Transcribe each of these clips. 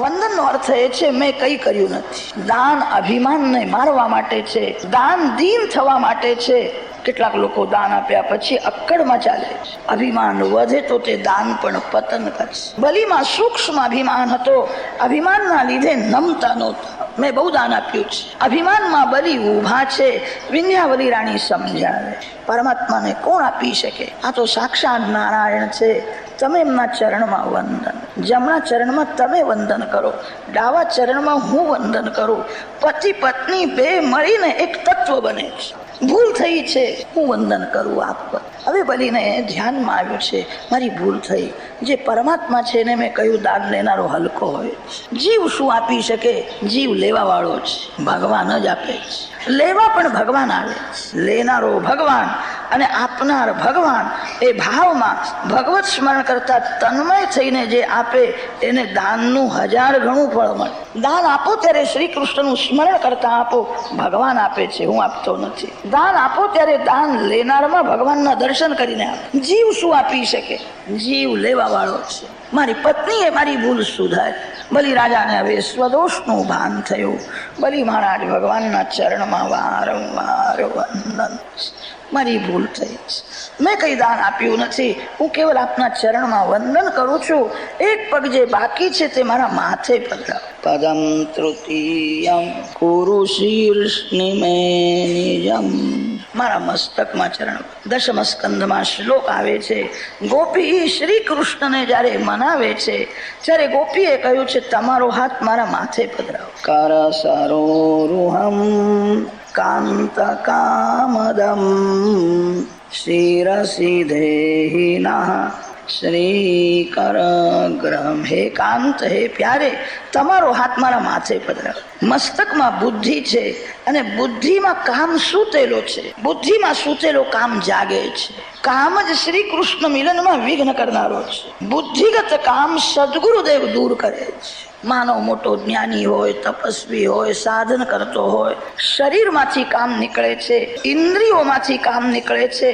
વંદનનો અર્થ એ છે મેં કંઈ કર્યું નથી. દાન અભિમાનને મારવા માટે છે, દાન દીન થવા માટે છે. કેટલાક લોકો દાન આપ્યા પછી અક્કડમાં ચાલે છે. અભિમાન વધે તો તે દાન પણ પતન કરશે. બલિમાં સૂક્ષ્મ અભિમાન હતો. અભિમાનના લીધે નમતા નહોતા. મેં બહુ દાન આપ્યું છે. અભિમાનમાં બલિ ઊભા છે. વિંધ્યાવલી રાણી સમજાવે પરમાત્માને કોણ આપી શકે? આ તો સાક્ષાત નારાયણ છે. તમે એમના ચરણમાં વંદન, જમણા ચરણમાં તમે વંદન કરો, ડાવા ચરણમાં હું વંદન કરું. પતિ પત્ની બે મળીને એક તત્વ બને છે. ભૂલ થઈ છે, હું વંદન કરું આપ. હવે બલીને ધ્યાનમાં આવ્યું છે મારી ભૂલ થઈ. જે પરમાત્મા છે એને મેં કહ્યું દાન લેનારો હલકો હોય. જીવ શું આપી શકે? જીવ લેવા વાળો છે, ભગવાન જ આપે છે. લેવા પણ ભગવાન આવે, લેનારો ભગવાન અને આપનાર ભગવાન. એ ભાવમાં ભગવત સ્મરણ કરતા તન્મય થઈને જે આપે એને દાનનું 1000 ગણું ફળ મળે. દાન આપો ત્યારે શ્રી કૃષ્ણનું સ્મરણ કરતા આપો. ભગવાન આપે છે, હું આપતો નથી. દાન આપો ત્યારે દાન લેનારમાં ભગવાનના દર્શન કરીને આપો. જીવ શું આપી શકે? જીવ લેવા વાળો છે. મારી પત્નીએ મારી ભૂલ સુધારી. બલિ રાજાને હવે સ્વદોષનું ભાન થયું. બલિ મહારાજ ભગવાનના ચરણમાં વારંવાર વંદન. મારી ભૂલ થઈ છે, મેં કઈ દાન આપ્યું નથી. હું કેવલ આપના ચરણમાં વંદન કરું છું. એક પગ જે બાકી છે તે મારા માથે પધરાવો. પદમ તૃતીયમ કુરુ શીર્ષનિમે નિજમ. મારા મસ્તકમાં ચરણ. દશમ સ્કંદમાં શ્લોક આવે છે. ગોપી શ્રી કૃષ્ણને જ્યારે મનાવે છે ત્યારે ગોપીએ કહ્યું છે તમારો હાથ મારા માથે પધરાવો. કર સરોરુહમ કાંત કામદમ શિરસી દેહિના શ્રી કર ગ્રહમ. હે કાંત, હે પ્યારે, તમારો હાથ મારા માથે પધરાવો. મસ્તકમાં બુદ્ધિ છે અને બુદ્ધિમાં કામ સૂતેલો છે. બુદ્ધિમાં સૂતેલો કામ જાગે છે. કામ જ શ્રી કૃષ્ણ મિલનમાં વિઘ્ન કરનારો છે. બુદ્ધિગત કામ સદગુરુદેવ દૂર કરે છે. માનવ મોટો જ્ઞાની હોય, તપસ્વી હોય, સાધન કરતો હોય, શરીરમાંથી કામ નીકળે છે, ઇન્દ્રિયોમાંથી કામ નીકળે છે.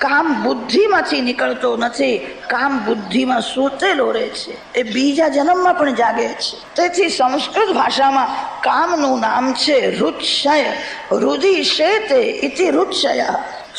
કામ બુદ્ધિમાંથી નીકળતો નથી. કામ બુદ્ધિમાં સૂતેલો રહે છે. એ બીજા જન્મમાં પણ જાગે છે. તેથી સંસ્કૃત ભાષામાં કામનું નામ છે રુચ્છય. રુધિ શેતે ઇતિ રુચ્છય.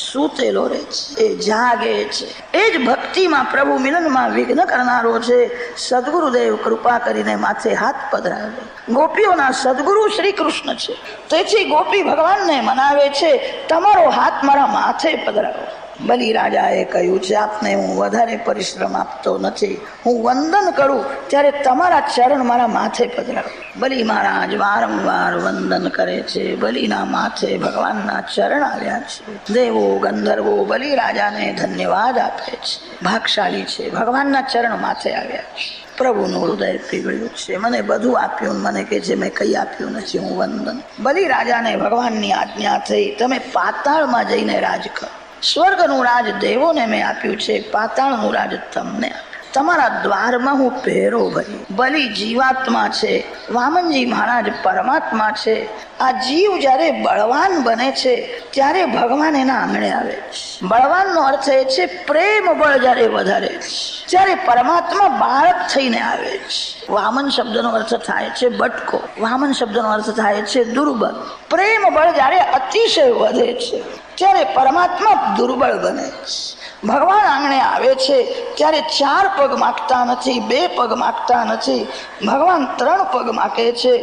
સૂતેલો રહે છે, એ જાગે છે. એ જ ભક્તિમાં પ્રભુ મિલનમાં વિઘ્ન કરનારો છે. સદગુરુદેવ કૃપા કરીને માથે હાથ પધરાવે. ગોપીઓના સદગુરુ શ્રી કૃષ્ણ છે. તેથી ગોપી ભગવાનને મનાવે છે તમારો હાથ મારા માથે પધરાવો. બલિ રાજાએ કહ્યું છે આપને હું વધારે પરિશ્રમ આપતો નથી. હું વંદન કરું ત્યારે તમારા ચરણ મારા માથે પધરાવો. બલિ મહારાજ વારંવાર વંદન કરે છે. બલિના માથે ભગવાનના ચરણ આવ્યા છે. દેવો ગંધર્વો બલિ રાજાને ધન્યવાદ આપે છે. ભાગશાળી છે, ભગવાનના ચરણ માથે આવ્યા છે. પ્રભુનું હૃદય પીગળ્યું છે. મને બધું આપ્યું, મને કે છે મેં કઈ આપ્યું નથી, હું વંદન. બલિ રાજાને ભગવાનની આજ્ઞા થઈ તમે પાતાળમાં જઈને રાજ કરો. સ્વર્ગનું રાજ દેવોને મેં આપ્યું છે, પાતાળનું રાજ તમને. તમારા દ્વારમાં હું પહેરો ભરી. બલિ જીવાત્મા છે, વામનજી મહારાજ પરમાત્મા છે. આ જીવ જ્યારે બળવાન બને છે ત્યારે ભગવાન એના આંગણે આવે છે. બળવાનનો અર્થ એ છે પ્રેમ બળ જ્યારે વધારે છે ત્યારે પરમાત્મા બાળક થઈને આવે છે. વામન શબ્દનો અર્થ થાય છે બટકો. વામન શબ્દનો અર્થ થાય છે દુર્બળ. પ્રેમ બળ જ્યારે અતિશય વધે છે ત્યારે પરમાત્મા દુર્બળ બને છે. ભગવાન આંગણે આવે છે ત્યારે 4 પગ માગતા નથી, 2 પગ માગતા નથી. ભગવાન 3 પગ માગે છે.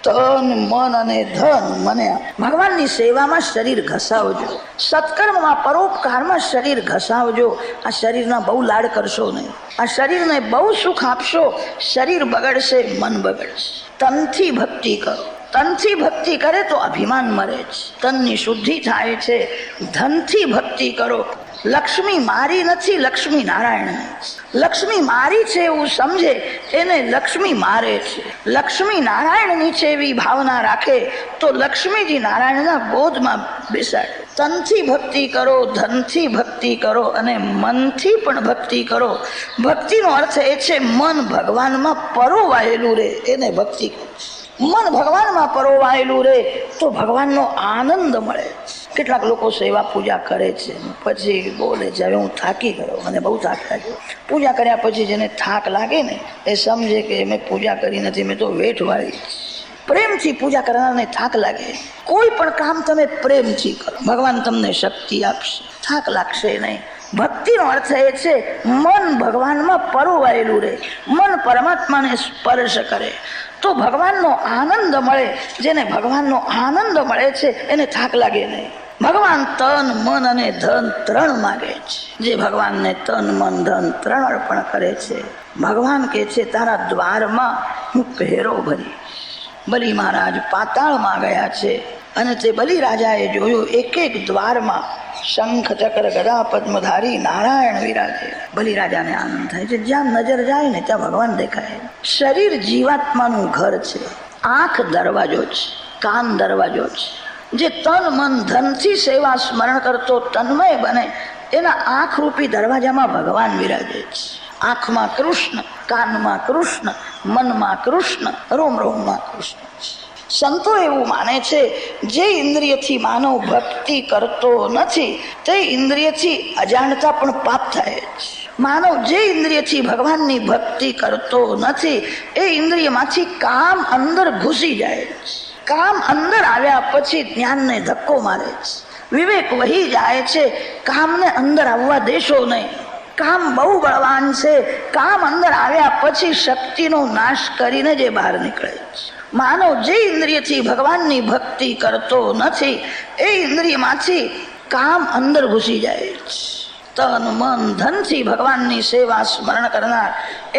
તન મન અને ધન મને આપ. ભગવાનની સેવામાં શરીર ઘસાવજો. સત્કર્મમાં પરોપકારમાં શરીર ઘસાવજો. આ શરીરના બહુ લાડ કરશો નહીં. આ શરીરને બહુ સુખ આપશો, શરીર બગડશે, મન બગડશે. તનથી ભક્તિ કરો. તનથી ભક્તિ કરે તો અભિમાન મરે છે, તનની શુદ્ધિ થાય છે. ધનથી ભક્તિ કરો. લક્ષ્મી મારી નથી, લક્ષ્મી નારાયણ. લક્ષ્મી મારી છે એવું સમજે એને લક્ષ્મી મારે છે. લક્ષ્મી નારાયણની છે એવી ભાવના રાખે તો લક્ષ્મીજી નારાયણના ગોદમાં બેસાડે. તનથી ભક્તિ કરો, ધનથી ભક્તિ કરો અને મનથી પણ ભક્તિ કરો. ભક્તિનો અર્થ એ છે મન ભગવાનમાં પરોવાયેલું રહે, એને ભક્તિ કરો. મન ભગવાનમાં પરોવાયેલું રહે તો ભગવાનનો આનંદ મળે. કેટલાક લોકો સેવા પૂજા કરે છે, પછી બોલે છે હવે હું થાકી ગયો, મને બહુ થાક લાગ્યો. પૂજા કર્યા પછી જેને થાક લાગે ને એ સમજે કે મેં પૂજા કરી નથી, મેં તો વેઠ વાળી. પ્રેમથી પૂજા કરનારને થાક લાગે. કોઈ પણ કામ તમે પ્રેમથી કરો, ભગવાન તમને શક્તિ આપશે, થાક લાગશે નહીં. ભક્તિનો અર્થ એ છે મન ભગવાનમાં પરોવાયેલું રહે, મન પરમાત્માને સ્પર્શ કરે તો ભગવાનનો આનંદ મળે. જેને ભગવાનનો આનંદ મળે છે એને થાક લાગે નહીં. ભગવાન તન મન અને ધન 3 માગે છે. જે ભગવાનને તન મન ધન 3 અર્પણ કરે છે, ભગવાન કહે છે તારા દ્વારમાં હું પહેરો ભરી. બલિ મહારાજ પાતાળમાં ગયા છે અને તે બલિ રાજાએ જોયું એક એક દ્વારમાં શંખ ચક્ર ગદા પદ્મધારી નારાયણ વિરાજે. બલિ રાજાને આનંદ થાય છે. જ્યાં નજર જાય ને ત્યાં ભગવાન દેખાય. શરીર જીવાત્માનું ઘર છે, આંખ દરવાજો છે, કાન દરવાજો છે. જે તન મન ધનથી સેવા સ્મરણ કરતો તન્મય બને એના આંખ રૂપી દરવાજામાં ભગવાન વિરાજે છે. આંખમાં કૃષ્ણ, કાનમાં કૃષ્ણ, મનમાં કૃષ્ણ, રોમ રોમમાં કૃષ્ણ. સંતો એવું માને છે જે ઇન્દ્રિયથી માનવ ભક્તિ કરતો નથી તે ઇન્દ્રિયથી અજાણતા પણ પાપ થાય છે. માનવ જે ઇન્દ્રિયથી ભગવાનની ભક્તિ કરતો નથી એ ઇન્દ્રિયમાંથી કામ અંદર ઘૂસી જાય છે. કામ અંદર આવ્યા પછી જ્ઞાનને ધક્કો મારે છે. વિવેક વહી જાય છે. કામને અંદર આવવા દેશો નહીં. કામ બહુ બળવાન છે. કામ અંદર આવ્યા પછી શક્તિનો નાશ કરીને જે બહાર નીકળે છે. માનવ જે ઇન્દ્રિયથી ભગવાનની ભક્તિ કરતો નથી એ ઇન્દ્રિયમાંથી કામ અંદર ઘૂસી જાય છે. તન મન ધનથી ભગવાનની સેવા સ્મરણ કરનાર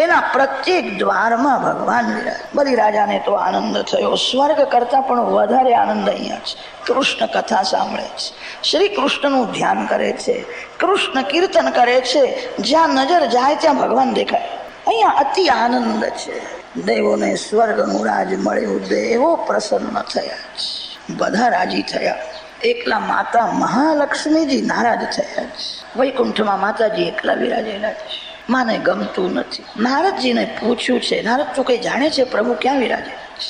એના પ્રત્યેક દ્વારમાં ભગવાન વિરાજ. બલિ રાજાને તો આનંદ થયો. સ્વર્ગ કરતા પણ વધારે આનંદ અહીંયા છે. કૃષ્ણ કથા સાંભળે છે, શ્રી કૃષ્ણનું ધ્યાન કરે છે, કૃષ્ણ કીર્તન કરે છે. જ્યાં નજર જાય ત્યાં ભગવાન દેખાય. અહીંયા અતિ આનંદ છે. દેવોને સ્વર્ગનું રાજ મળ્યું, દેવો પ્રસન્ન થયા છે, બધા રાજી થયા. એકલા માતા મહાલક્ષ્મીજી નારાજ થયા છે. વૈકુંઠમાં માતાજી એકલા વિરાજેલા છે. માને ગમતું નથી. નારદજીને પૂછ્યું છે, નારદ તું કઈ જાણે છે પ્રભુ ક્યાં વિરાજેલા છે?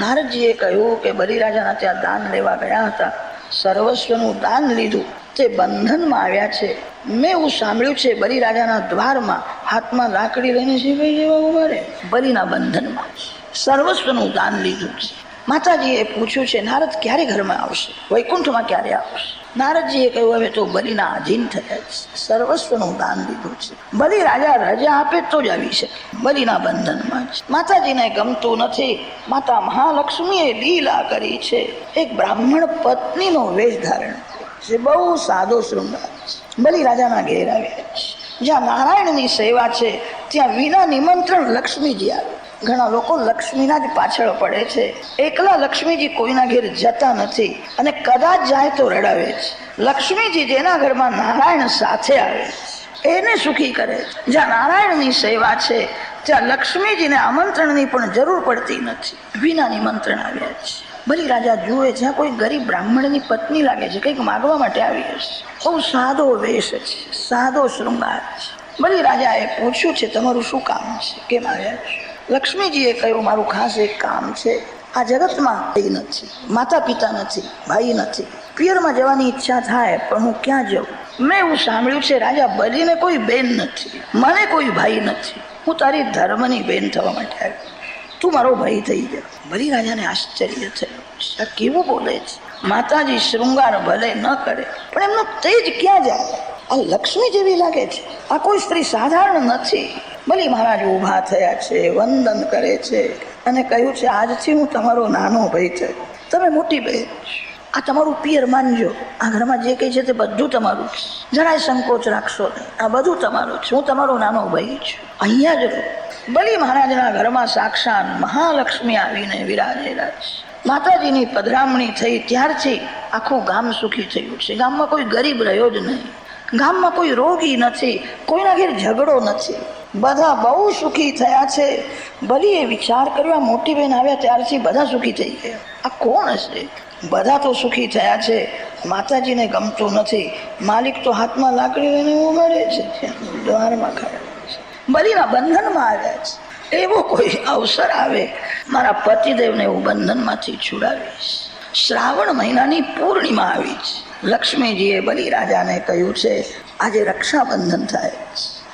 નારદજીએ કહ્યું કે બલિરાજાના ત્યાં દાન લેવા ગયા હતા, સર્વસ્વનું દાન લીધું, તે બંધનમાં આવ્યા છે. મેં એવું સાંભળ્યું છે બલિરાજાના દ્વારમાં હાથમાં લાકડી લઈને સિપાહી જેવા ઉભા રહે. બલિના બંધનમાં સર્વસ્વનું દાન લીધું છે. માતાજીએ પૂછ્યું છે નારદ ક્યારે ઘરમાં આવશે, વૈકુંઠમાં ક્યારે આવશે? નારદજીએ કહ્યું હવે તો બલિના આધીન થયા છે, સર્વસ્વનું દાન લીધું છે. બલિ રાજા રજા આપે તો જ આવી શકે. બલિના બંધનમાં છે. માતાજીને ગમતું નથી. માતા મહાલક્ષ્મીએ લીલા કરી છે. એક બ્રાહ્મણ પત્નીનો વેશ ધારણ છે, બહુ સાદો શૃંગાર છે. બલિ રાજાના ઘેર આવ્યા છે. જ્યાં નારાયણની સેવા છે ત્યાં વિના નિમંત્રણ લક્ષ્મીજી આવે. ઘણા લોકો લક્ષ્મીના જ પાછળ પડે છે. એકલા લક્ષ્મીજી કોઈના ઘેર જતા નથી અને કદાચ જાય તો રડાવે છે. લક્ષ્મીજી જેના ઘરમાં નારાયણ સાથે આવે એને સુખી કરે છે. જ્યાં નારાયણની સેવા છે ત્યાં લક્ષ્મીજીને આમંત્રણની પણ જરૂર પડતી નથી. વિના નિમંત્રણ આવ્યા છે. બલિ રાજા જુએ જ્યાં કોઈ ગરીબ બ્રાહ્મણની પત્ની લાગે છે, કંઈક માગવા માટે આવી હશે. બહુ સાદો વેશ છે, સાદો શૃંગાર છે. બલિ રાજાએ પૂછ્યું છે તમારું શું કામ છે, કેમ આવ્યા છે? લક્ષ્મીજીએ કહ્યું મારું ખાસ એક કામ છે. આ જગતમાં ભાઈ નથી, માતા પિતા નથી, ભાઈ નથી. પિયરમાં જવાની ઈચ્છા થાય પણ હું ક્યાં જાઉં? મેં એવું સાંભળ્યું છે રાજા બલિને કોઈ બેન નથી, મને કોઈ ભાઈ નથી. હું તારી ધર્મની બેન થવા માટે આવી, તું મારો ભાઈ થઈ જા. બલિ રાજાને આશ્ચર્ય થયું, આ કેવું બોલે છે? માતાજી શૃંગાર ભલે ન કરે પણ એમનું તેજ ક્યાં જાય? આ લક્ષ્મી જેવી લાગે છે. આ કોઈ સ્ત્રી સાધારણ નથી. બલિ મહારાજ ઊભા થયા છે, વંદન કરે છે અને કહ્યું છે આજથી હું તમારો નાનો ભાઈ થયો, તમે મોટી બહેન છો. આ તમારું પિયર માનજો. આ ઘરમાં જે કંઈ છે તે બધું તમારું છે. જરાય સંકોચ રાખશો નહીં, આ બધું તમારું છે. હું તમારો નાનો ભાઈ છું, અહીંયા જ રહો. બલિ મહારાજના ઘરમાં સાક્ષાત મહાલક્ષ્મી આવીને વિરાજેલા છે. માતાજીની પધરામણી થઈ ત્યારથી આખું ગામ સુખી થયું છે. ગામમાં કોઈ ગરીબ રહ્યો જ નહીં, ગામમાં કોઈ રોગી નથી, કોઈના ઘેર ઝઘડો નથી, બધા બહુ સુખી થયા છે. બલિએ વિચાર કર્યો મોટી બહેન આવ્યા ત્યારથી બધા સુખી થઈ ગયા. આ કોણ હશે? બધા તો સુખી થયા છે. માતાજીને ગમતું નથી. માલિક તો હાથમાં લાકડી લઈને ઉભા રહે છે, દ્વારમાં ખડા છે. બલિના બંધનમાં આવ્યા છે. એવો કોઈ અવસર આવે મારા પતિદેવને હું બંધનમાંથી છોડાવીશ. શ્રાવણ મહિનાની પૂર્ણિમા આવી છે. લક્ષ્મીજીએ બલિરાજાને કહ્યું છે આજે રક્ષાબંધન થાય,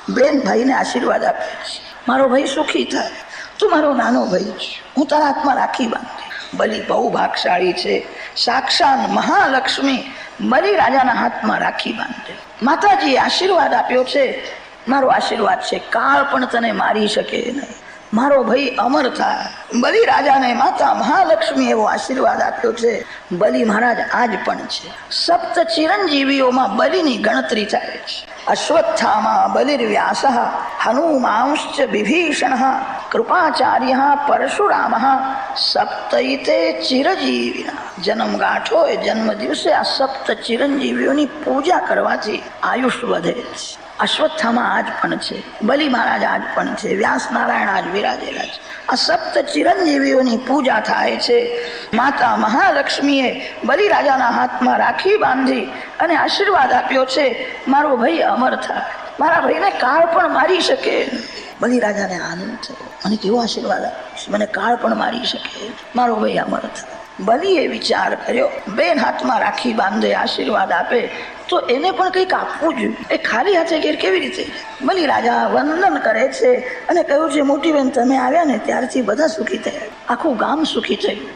બેન ભાઈને આશીર્વાદ આપે છે, મારો ભાઈ સુખી થાય, તું મારો નાનો ભાઈ છે, હું તારા હાથમાં રાખી બાંધી. બલિ બહુ ભાગશાળી છે, સાક્ષાત મહાલક્ષ્મી બલિરાજાના હાથમાં રાખી બાંધે. માતાજીએ આશીર્વાદ આપ્યો છે, મારો આશીર્વાદ છે કાળ પણ તને મારી શકે નહીં, મારો ભાઈ અમર થાય. બલિરાજાને માતા મહાલક્ષ્મી એવો આશીર્વાદ આપ્યો છે. બલિ મહારાજ આજ પણ છે. સપ્ત ચિરંજીવીઓમાં બલિની ગણતરી થાય છે. અશ્વત્થામા બલિર્વ્યાસ, હનુમાંશ્ચ વિભીષણ, કૃપાચાર્ય પરશુરામ, સપ્તૈતે ચિરજીવિના. જન્મ ગાંઠો એ જન્મ દિવસે આ સપ્ત ચિરંજીવીઓની પૂજા કરવાથી આયુષ વધે છે. અશ્વત્થામા આજ પણ છે, બલિ મહારાજ આજ પણ છે, વ્યાસ નારાયણ આજ વિરાજેલા છે. આ સપ્ત ચિરંજીવીઓની પૂજા થાય છે. માતા મહાલક્ષ્મીએ બલિરાજાના હાથમાં રાખી બાંધી અને આશીર્વાદ આપ્યો છે મારો ભાઈ અમર થાય, મારા ભાઈને કાળ પણ મારી શકે. બલિરાજાને આનંદ થયો, મને કેવો આશીર્વાદ આપ્યો છે, મને કાળ પણ મારી શકે, મારો ભાઈ અમર થાય. બલિએ વિચાર કર્યો બેન હાથમાં રાખી બાંધે આશીર્વાદ આપે તો એને પણ કંઈક આપવું જોઈએ, એ ખાલી હાથે ઘેર કેવી રીતે? બલિરાજા વંદન કરે છે અને કહ્યું છે મોટી બેન તમે આવ્યા ને ત્યારથી બધા સુખી થયા, આખું ગામ સુખી થયું.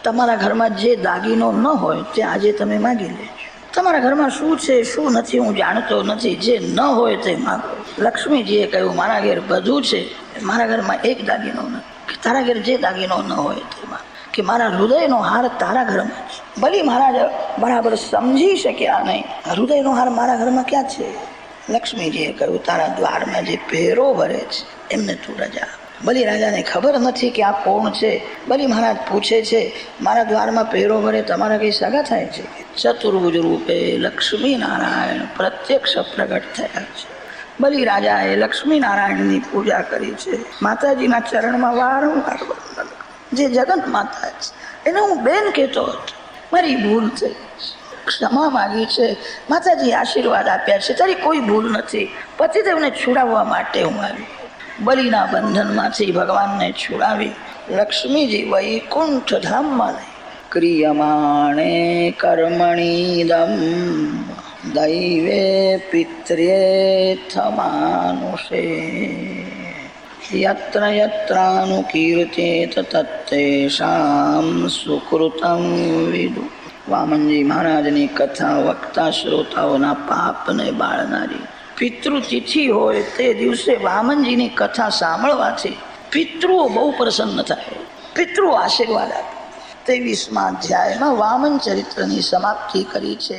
તમારા ઘરમાં જે દાગીનો ન હોય તે આજે તમે માગી લેજો. તમારા ઘરમાં શું છે શું નથી હું જાણતો નથી, જે ન હોય તે માગો. લક્ષ્મીજીએ કહ્યું મારા ઘેર બધું છે, મારા ઘરમાં એક દાગીનો નથી. તારા ઘેર જે દાગીનો ન હોય તે માગ, કે મારા હૃદયનો હાર તારા ઘરમાં છે. બલિ મહારાજ બરાબર સમજી શક્યા નહીં, હૃદયનો હાર મારા ઘરમાં ક્યાં છે? લક્ષ્મીજીએ કહ્યું તારા દ્વારમાં જે પહેરો ભરે છે એમને તું રજા. બલિરાજાને ખબર નથી કે આ કોણ છે. બલિ મહારાજ પૂછે છે મારા દ્વારમાં પહેરો ભરે તમારા કઈ સગા થાય છે? ચતુર્ભુજ રૂપે લક્ષ્મી નારાયણ પ્રત્યક્ષ પ્રગટ થયા છે. બલિરાજાએ લક્ષ્મી નારાયણની પૂજા કરી છે. માતાજીના ચરણમાં વારંવાર વંદન. જે જગત માતા છે એને હું બેન કહેતો હતો, મારી ભૂલ થઈ, ક્ષમા માગી છે. માતાજી આશીર્વાદ આપ્યા છે, તારી કોઈ ભૂલ નથી. પતિદેવને છોડાવવા માટે હું આવી. બલિના બંધનમાંથી ભગવાનને છોડાવી લક્ષ્મીજી વૈકુંઠ ધામમાં ક્રિયમાણે કર્મણીદમ દૈવે પિત્રેથ માનુષે યત્ર યત્રાનુકીર્તેત તત્તેષાં સુકૃતં વિદુ. વામનજી મહારાજની કથા વક્તા શ્રોતાઓના પાપને બાળનારી. પિતૃતિથિ હોય તે દિવસે વામનજીની કથા સાંભળવાથી પિતૃઓ બહુ પ્રસન્ન થાય, પિતૃઓ આશીર્વાદ આપે. 23મા અધ્યાયમાં વામન ચરિત્રની સમાપ્તિ કરી છે.